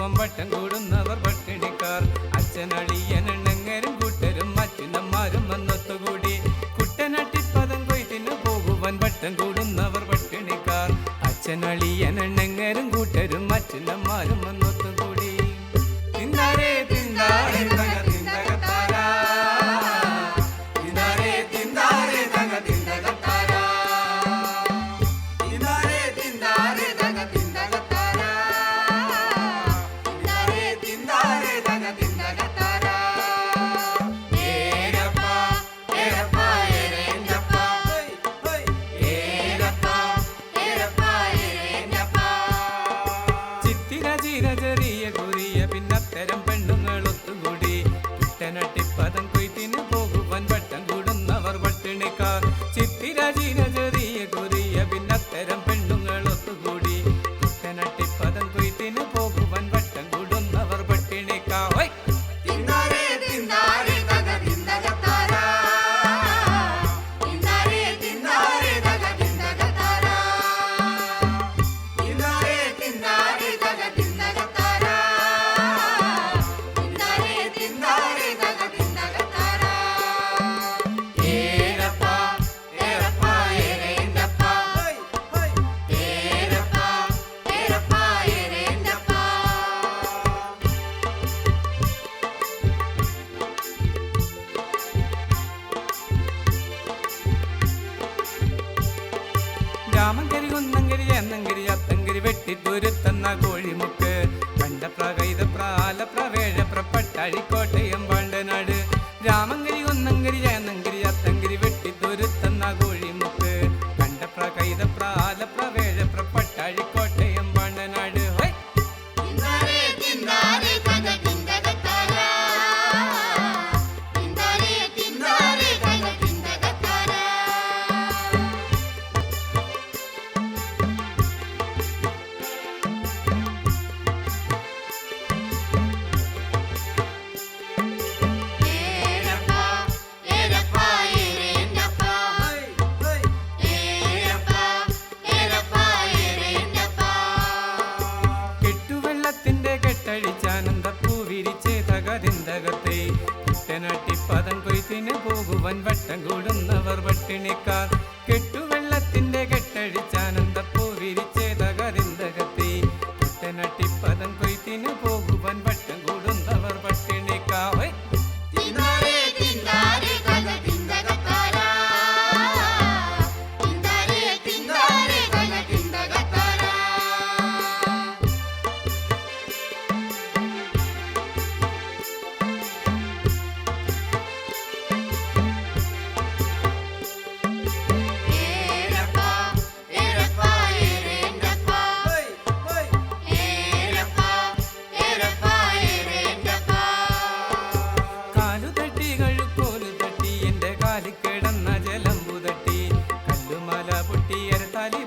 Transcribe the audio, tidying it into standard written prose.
പോകുവൻ വട്ടം കൂടുന്നവർ പട്ടിണിക്കാർ. അച്ഛനളിയനെണ്ണങ്ങരും കൂട്ടരും അച്ഛനന്മാരും വന്നൊത്തുകൂടി. കുട്ടനട്ടിപ്പദം കൊയ്ത്തിനു പോകുവൻ വട്ടം കൂടുന്നവർ പട്ടിണിക്കാർ. അച്ഛനളിയനെണ്ണങ്ങരും കൂട്ടരും അച്ഛനന്മാരും വന്നൊത്തുകൂടി. തിന്നാരേ തിന്നാരേ തക തിന്തകത്താര, തിന്നാരേ തിന്നാരേ തക തിന്തകത്താര, തിന്നാരേ തിന്നാരേ തക തിന്തകത്താര, തിന്നാരേ തിന്നാരേ തക തിന്തകത്താര. ഏരപ്പ ഏരപ്പ ഏരേഞ്ചപ്പ, ഏരപ്പ ഏരപ്പ ഏരേഞ്ചപ്പ. ചിത്തിര ചിര ചെറിയ കുറിയ പിന്നത്തരം പെണ്ണുങ്ങളൊത്തുകൂടി. കുട്ടനട്ടിപ്പദം കൊയ്ത്തിനു പോകുവൻ വട്ടം കൂടുന്നവർ പട്ടിണിക്കാർ. ചിത്തിര ചിര ചെറിയ കുറിയ പിന്നത്തരം പെണ്ണുങ്ങളൊത്തുകൂടി. കുട്ടനട്ടിപ്പദം കൊയ്ത്തിനു പോകുവൻ വട്ടം കൂടുന്നവർ പട്ടിണിക്കാർ. തിന്നാരേ തിന്നാരേ തക തിന്തകത്താര, തിന്നാരേ തിന്നാരേ തക തിന്തകത്താര, തിന്നാരേ തിന്നാരേ തക തിന്തകത്താര, തിന്നാരേ തിന്നാരേ തക തിന്തകത്താര. ഏരപ്പ ഏരപ്പ ഏരേഞ്ചപ്പ, ഏരപ്പ ഏരപ്പ ഏരേഞ്ചപ്പ. രാമങ്കരി കുന്നങ്കരി എന്നങ്കരി അത്തങ്കരി വെട്ടിത്തുരുത്തന്ന കോഴിമുക്ക്. കണ്ടപ്രകൈതപ്ര ആലപ്രവേഴപ്ര പട്ടാഴിക്കോട്ടയം പാണ്ടനാട്. രാമങ്കരി കുന്നങ്കരി എന്നങ്കരി അത്തങ്കരി വെട്ടിത്തുരുത്തന്ന കോഴിമുക്ക്. കണ്ടപ്രകൈതപ്ര ആലപ്രവേഴപ്ര പട്ടാഴിക്കോട്ടയം പാണ്ടനാട്. തിന്നാരേ തിന്നാരേ തക തിന്തകത്താര, തിന്നാരേ തിന്നാരേ തക തിന്തകത്താര. ഏരപ്പ ഏരപ്പ ഏരേഞ്ചപ്പ, ഏരപ്പ ഏരപ്പ ഏരേഞ്ചപ്പ. കെട്ടുവെള്ളത്തിന്റെ കെട്ടഴിച്ചാനന്ദപ്പൂ വിരിച്ചേ തകതിന്തകത്തെ. കുട്ടനാട്ടിപ്പദം കൊയ്ത്തിനു പോകുവൻ വട്ടം കൂടുന്നവർ പട്ടിണിക്കാർ. കെട്ടുവെള്ളത്തിന്റെ കെട്ടഴിച്ചാനന്ദപ്പൂ വിരിച്ചേ തകതിന്തകത്തെ. കുട്ടനാട്ടിപ്പദം കൊയ്ത്തിനു പോകുവൻ വട്ടം കൂടുന്നവർ പട്ടിണിക്കാർ. തിന്നാരേ തിന്നാരേ തക തിന്തകത്താര, തിന്നാരേ തിന്നാരേ തക തിന്തകത്താര. ഏരപ്പ ഏരപ്പ ഏരേഞ്ചപ്പ, ഏരപ്പ ഏരപ്പ ഏരേഞ്ചപ്പ. കാലുതട്ടി കഴുക്കോലു തട്ടി എന്റെ കാലിൽ കിടന്ന ജലമ്പു തട്ടി. കല്ലുമല പൊട്ടി എരത്താലി